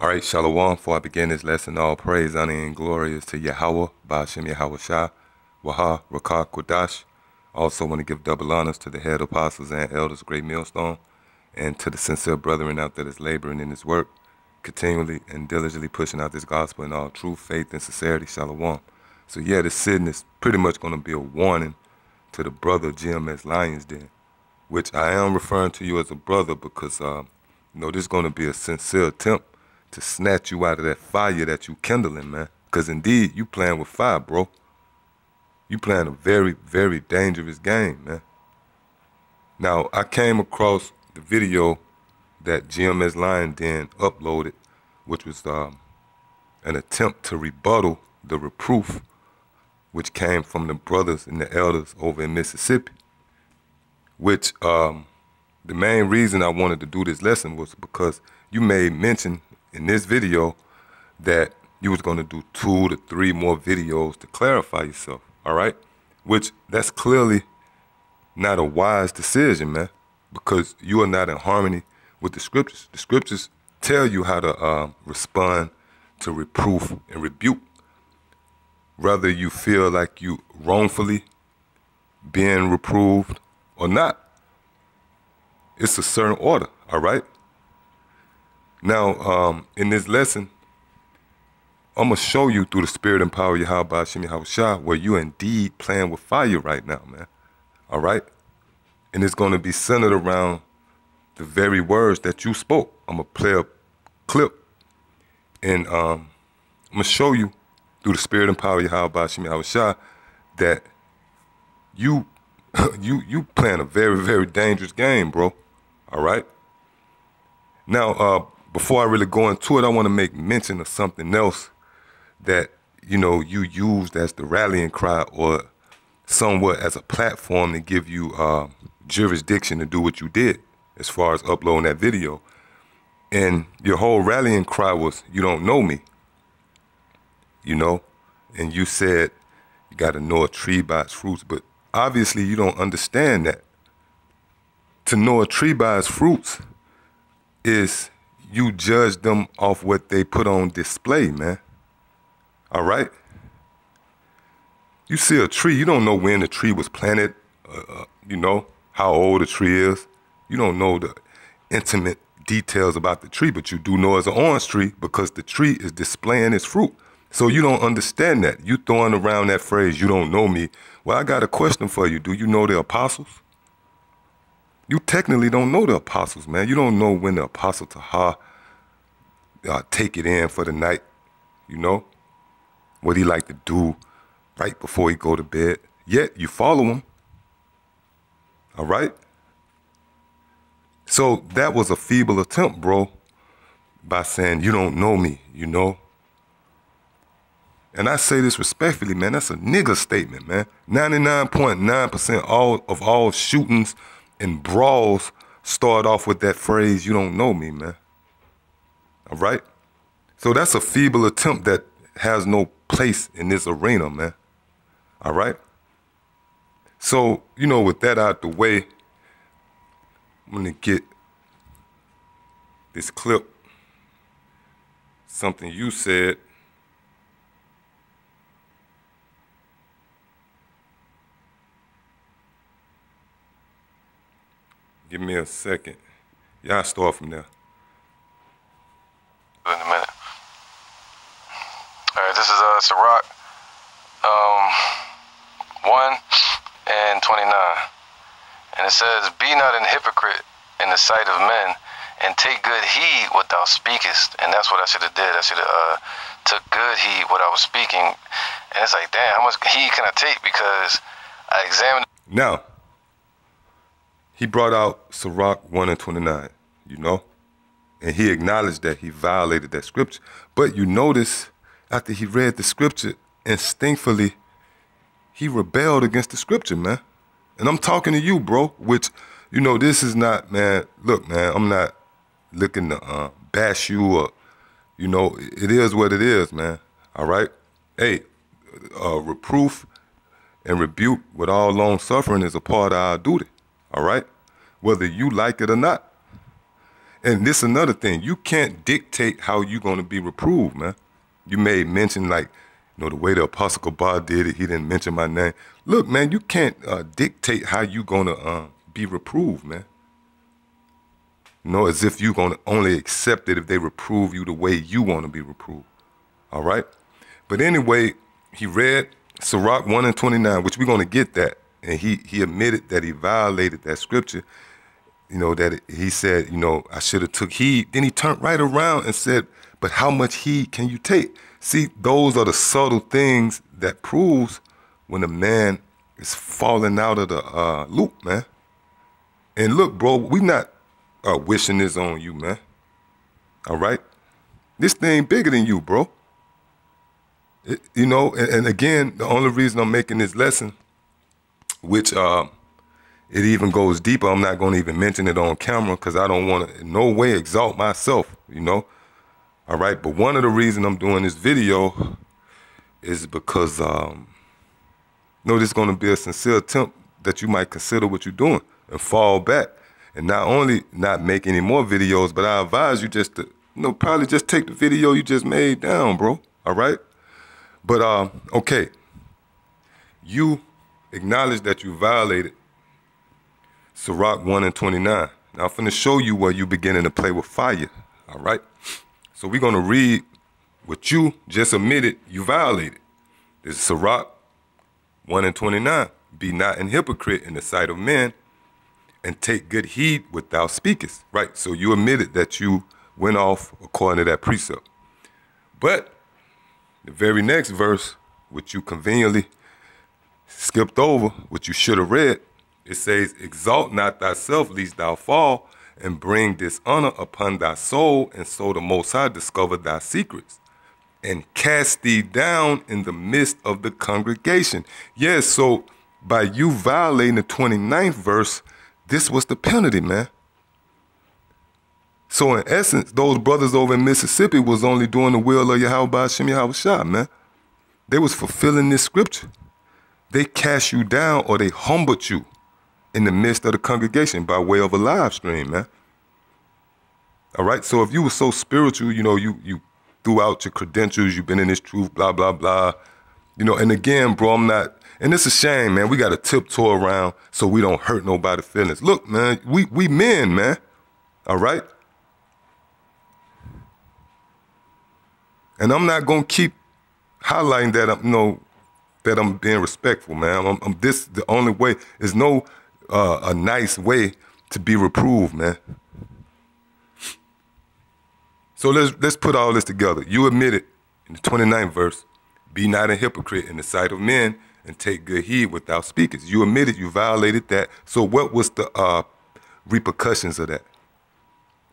All right, Shalom. Before I begin this lesson, all praise, honor, and glory is to Yahweh, Ba'ashem Yahweh Shah, Waha, Rakah, Kodash. Also want to give double honors to the head apostles and elders, Great Millstone, and to the sincere brethren out there that's laboring in this work, continually and diligently pushing out this gospel in all truth, faith, and sincerity. Shalom. So yeah, this sitting is pretty much going to be a warning to the brother GMS Lions Den, which I am referring to you as a brother because, this is going to be a sincere attempt to snatch you out of that fire that you kindling, man. Because indeed, you playing with fire, bro. You playing a very, very dangerous game, man. Now, I came across the video that GMS Lion Den uploaded, which was an attempt to rebuttal the reproof which came from the brothers and the elders over in Mississippi, which the main reason I wanted to do this lesson was because you made mention in this video that you was going to do 2 to 3 more videos to clarify yourself, all right? Which that's clearly not a wise decision, man, because you are not in harmony with the scriptures. The scriptures tell you how to respond to reproof and rebuke, whether you feel like you wrongfully being reproved or not. It's a certain order, all right? Now, in this lesson, I'm going to show you through the spirit and power of Yahweh Ba'ashem Yahweh Shah where you indeed playing with fire right now, man. All right? And it's going to be centered around the very words that you spoke. I'm going to play a clip, and I'm going to show you through the spirit and power of Yahweh Ba'ashem Yahweh Shah that you playing a very, very dangerous game, bro. All right? Now, before I really go into it, I want to make mention of something else that, you used as the rallying cry or somewhat as a platform to give you jurisdiction to do what you did as far as uploading that video. And your whole rallying cry was, you don't know me, and you said you got to know a tree by its fruits, but obviously you don't understand that. To know a tree by its fruits is you judge them off what they put on display, man. All right? You see a tree, you don't know when the tree was planted, how old the tree is. You don't know the intimate details about the tree, but you do know it's an orange tree because the tree is displaying its fruit. So you don't understand that. You throwing around that phrase, you don't know me. Well, I got a question for you. Do you know the apostles? You technically don't know the apostles, man. You don't know when the apostle Taha take it in for the night, what he like to do right before he go to bed. Yet you follow him, all right? So that was a feeble attempt, bro, by saying you don't know me, And I say this respectfully, man, that's a nigga statement, man. 99.9% of all shootings and brawls start off with that phrase, you don't know me, man. All right? So that's a feeble attempt that has no place in this arena, man. All right? So, with that out the way, I'm going to get this clip, something you said. Give me a second. Y'all start from there. In a minute. All right, this is Sirach 1 and 29. And it says, "Be not an hypocrite in the sight of men, and take good heed what thou speakest." And that's what I should have did. I should have took good heed what I was speaking. And it's like, damn, how much heed can I take? Because I examined. Now, he brought out Sirach 1 and 29, and he acknowledged that he violated that scripture. But you notice, after he read the scripture, instinctively, he rebelled against the scripture, man. And I'm talking to you, bro, which, this is not, man, look, man, I'm not looking to bash you or, it is what it is, man, all right? Hey, reproof and rebuke with all long suffering is a part of our duty, all right? Whether you like it or not. And this another thing. You can't dictate how you're going to be reproved, man. You may mention, like, the way the Apostle Kabar did it, he didn't mention my name. Look, man, you can't dictate how you're going to be reproved, man. As if you're going to only accept it if they reprove you the way you want to be reproved. All right? But anyway, he read Sirach 1 and 29, which we're going to get that. And he admitted that he violated that scripture, he said, I should have took heed. Then he turned right around and said, but how much heed can you take? See, those are the subtle things that proves when a man is falling out of the loop, man. And look, bro, we not wishing this on you, man. All right? This thing bigger than you, bro. And again, the only reason I'm making this lesson, which it even goes deeper, I'm not going to even mention it on camera because I don't want to in no way exalt myself, All right, but one of the reasons I'm doing this video is because, this is going to be a sincere attempt that you might consider what you're doing and fall back. And not only not make any more videos, but I advise you just to, probably just take the video you just made down, bro. All right? But, okay. You acknowledge that you violated Sirach 1 and 29. Now, I'm finna show you where you beginning to play with fire. All right? So we're going to read what you just admitted you violated. This is Sirach 1 and 29. Be not an hypocrite in the sight of men, and take good heed what thou speakest. Right, so you admitted that you went off according to that precept. But the very next verse, which you conveniently skipped over, which you should have read, it says, exalt not thyself, lest thou fall, and bring dishonor upon thy soul, and so the Most High discover thy secrets, and cast thee down in the midst of the congregation. Yes, so by you violating the 29th verse, this was the penalty, man. So in essence, those brothers over in Mississippi was only doing the will of Yahweh Hashem Yahweh Shah, man. They was fulfilling this scripture. They cast you down or they humbled you in the midst of the congregation by way of a live stream, man. All right, so if you were so spiritual, you threw out your credentials, you've been in this truth, blah, blah, blah. And again, bro, I'm not, and it's a shame, man. We got to tiptoe around so we don't hurt nobody's feelings. Look, man, we men, man. All right? And I'm not going to keep highlighting that that I'm being respectful, man. This the only way. There's no a nice way to be reproved, man. So let's put all this together. You admitted in the 29th verse, be not a hypocrite in the sight of men, and take good heed what thou speakest. You admitted you violated that. So what was the repercussions of that?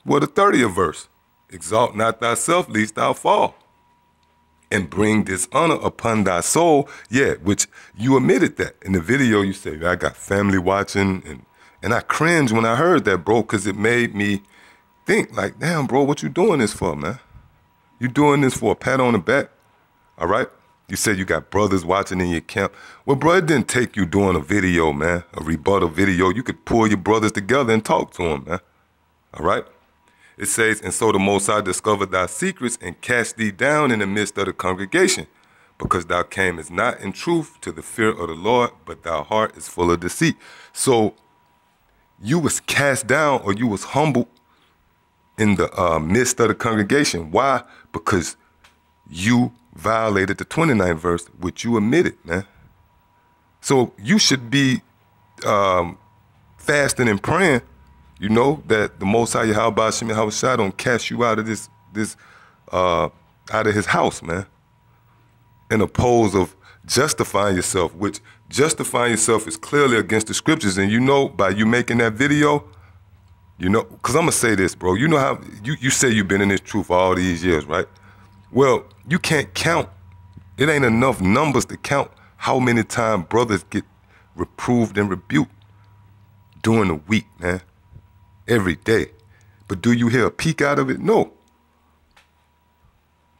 Well, the 30th verse, exalt not thyself, lest thou fall, and bring dishonor upon thy soul. Yeah, which you admitted that. In the video, you say, I got family watching, and I cringed when I heard that, bro, because it made me think like, damn, bro, what you doing this for, man? You doing this for a pat on the back, all right? You said you got brothers watching in your camp. Well, bro, it didn't take you doing a video, man, a rebuttal video. You could pull your brothers together and talk to them, man, all right? It says, and so the Most High discovered thy secrets and cast thee down in the midst of the congregation, because thou camest not in truth to the fear of the Lord, but thy heart is full of deceit. So you was cast down or you was humbled in the midst of the congregation. Why? Because you violated the 29th verse, which you admitted, man. So you should be fasting and praying, that the Most High Yahweh Hashem Yahweh Shai don't cast you out of out of his house, man. In oppose of justifying yourself, which justifying yourself is clearly against the scriptures. And by you making that video, because I'm going to say this, bro. You know how you say you've been in this truth for all these years, right? Well, you can't count. It ain't enough numbers to count how many times brothers get reproved and rebuked during the week, man. Every day. But do you hear a peek out of it? No.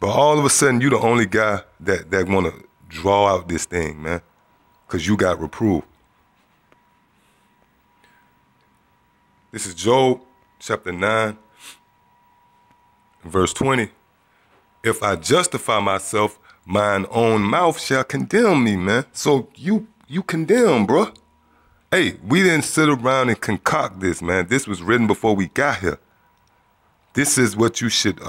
But all of a sudden, you the only guy that want to draw out this thing, man, because you got reproved. This is Job chapter 9, Verse 20, if I justify myself, mine own mouth shall condemn me, man. So you condemn, bro. Hey, we didn't sit around and concoct this, man. This was written before we got here. This is what you should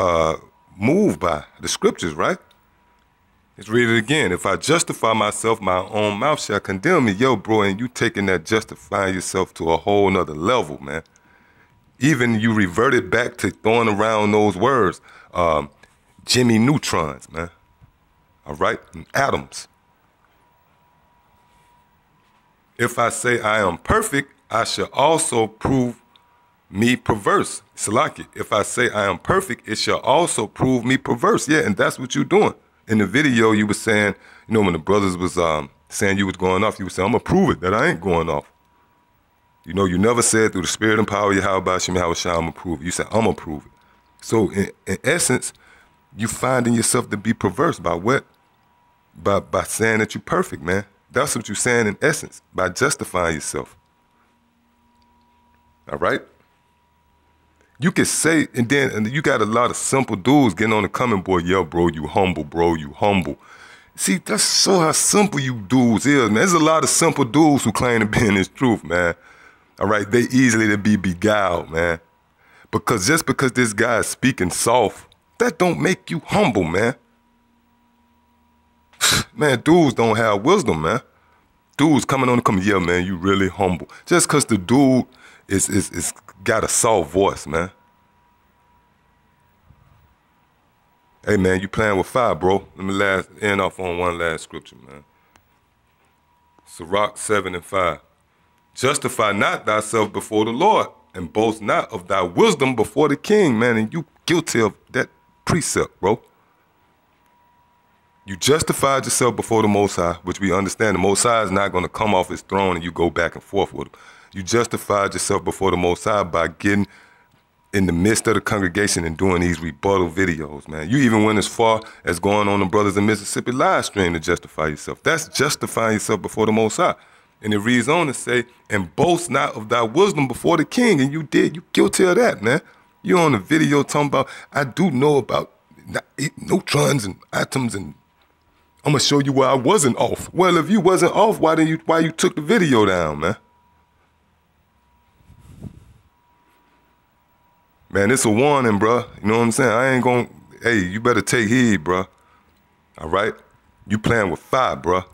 move by, the scriptures, right? Let's read it again. If I justify myself, my own mouth shall condemn me. Yo, bro, and you taking that justifying yourself to a whole nother level, man. Even you reverted back to throwing around those words. Jimmy Neutrons, man. All right? And atoms. If I say I am perfect, I shall also prove me perverse. Salaki, if I say I am perfect, it shall also prove me perverse. Yeah, and that's what you're doing. In the video, you were saying, you know, when the brothers was saying you was going off, you were saying, I'm going to prove it that I ain't going off. You know, you never said through the spirit and power of Yahweh Shem Yahweh Shah, I'm going to prove it. You said, I'm going to prove it. So in essence, you finding yourself to be perverse by what? By saying that you're perfect, man. That's what you're saying in essence, by justifying yourself. All right? You can say, and you got a lot of simple dudes getting on the coming board, yo, bro, you humble, bro, you humble. See, that's so how simple you dudes is, man. There's a lot of simple dudes who claim to be in this truth, man. All right, they easily to be beguiled, man. Because just because this guy is speaking soft, that don't make you humble, man. Man, dudes don't have wisdom, man. Dudes coming on the come, yeah, man, you really humble. Just because the dude is got a soft voice, man. Hey, man, you playing with fire, bro. Let me end off on one last scripture, man. Sirach 7:5. Justify not thyself before the Lord, and boast not of thy wisdom before the king, man. And you guilty of that precept, bro. You justified yourself before the Most High, which we understand the Most High is not going to come off his throne and you go back and forth with him. You justified yourself before the Most High by getting in the midst of the congregation and doing these rebuttal videos, man. You even went as far as going on the Brothers in Mississippi live stream to justify yourself. That's justifying yourself before the Most High. And it reads on to say, and boast not of thy wisdom before the king. And you did. You guilty of that, man. You on the video talking about, I do know about neutrons and atoms, and I'm going to show you where I wasn't off. Well, if you wasn't off, why you took the video down, man? Man, it's a warning, bro. You know what I'm saying? I ain't gonna, hey, you better take heed, bro. All right? You playing with fire, bro.